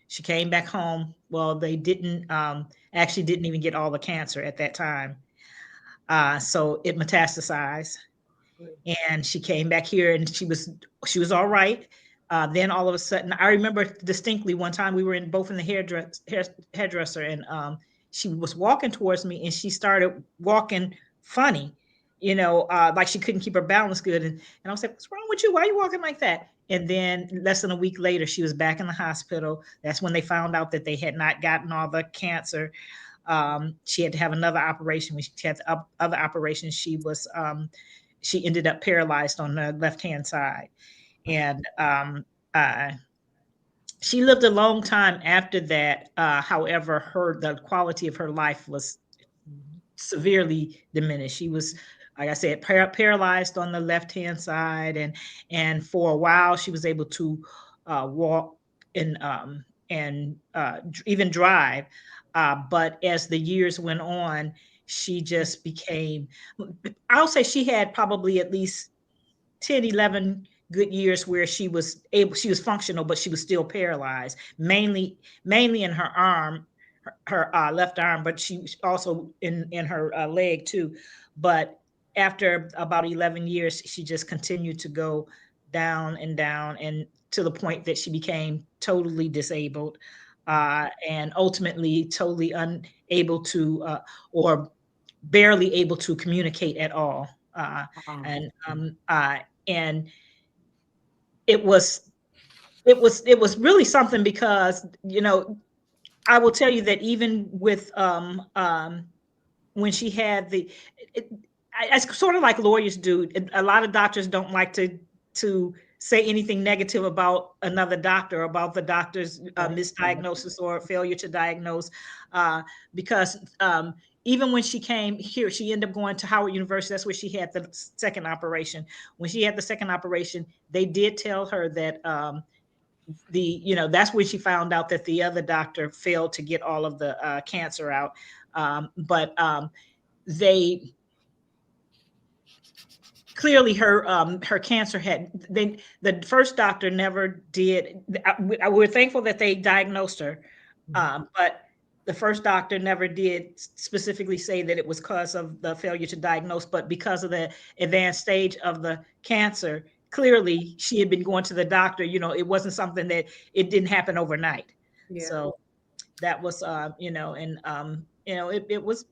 She came back home. Well, they didn't actually didn't even get all the cancer at that time. So it metastasized, and she came back here, and she was all right. Then all of a sudden, I remember distinctly one time we were both in the hairdresser, and she was walking towards me, and she started walking funny, like she couldn't keep her balance good. And I was like, "What's wrong with you? Why are you walking like that?" And then less than a week later, she was back in the hospital. That's when they found out that they had not gotten all the cancer. She had to have another operation. When she had the other operation, she ended up paralyzed on the left hand side, and uh, she lived a long time after that. However, her the quality of her life was severely diminished. She was, like I said, paralyzed on the left hand side, and for a while she was able to walk and even drive. But as the years went on, she just became. I'll say she had probably at least 10, 11 good years where she was functional, but she was still paralyzed, mainly in her arm, her left arm, but she also in her leg too. But after about 11 years, she just continued to go down and down, and to the point that she became totally disabled, and ultimately totally unable to, or barely able to communicate at all. Uh, Wow. and and it was it was really something, because I will tell you that even with when she had it, it's sort of like lawyers do. A lot of doctors don't like to say anything negative about another doctor, about the doctor's Right. misdiagnosis or failure to diagnose, uh, because even when she came here, she ended up going to Howard University. That's where she had the second operation. When she had the second operation, they did tell her that that's when she found out that the other doctor failed to get all of the cancer out. But they clearly, her cancer had they the first doctor never did. We're thankful that they diagnosed her, but the first doctor never did specifically say that it was because of the failure to diagnose, but because of the advanced stage of the cancer. Clearly, she had been going to the doctor. It wasn't something that it didn't happen overnight. Yeah. So that was, and it was,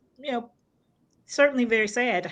certainly very sad.